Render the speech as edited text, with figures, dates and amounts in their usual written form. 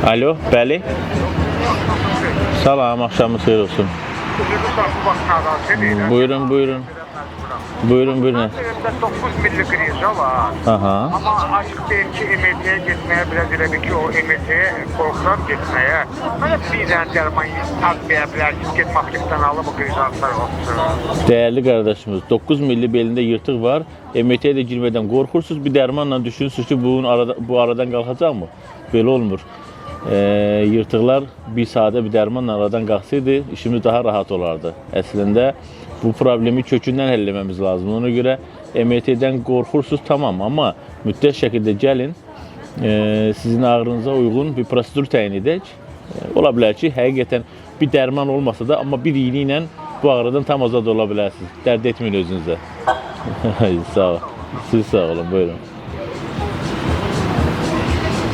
Alo, bəli. Salam, axşamınız xeyir olsun. Buyurun, buyurun. Buyurun, buyurun. 9 milli kriza var. Aha. Ama açık değil ki MT'ye gitmeye biraz elə bir ki o MT'ye korkuram gitmeye. Hani bizden derman takviye bilərsiniz gitme aplikten alıp o krizanslar olsun. Değerli kardeşimiz, 9 milli belinde yırtık var. MT'ye de girmeden korkursunuz. Bir dermanla düşünürsünüz ki bu aradan kalkacak mı? Böyle olmur. Yırtıklar bir saate bir dermanla aradan kalksaydı işimiz daha rahat olardı. Aslında bu problemi kökünden həlləməmiz lazım. Ona göre MT'den korkursunuz tamam ama mütləq şekilde gelin. Sizin ağrınıza uygun bir prosedur təyin edək. Ola bilər ki, həqiqətən bir dərman olmasa da amma bir iğne ilə bu ağrıdan tam azad ola bilərsiniz. Dərd etməyin özünüzə. Sağ olun. Siz sağ olun. Buyurun.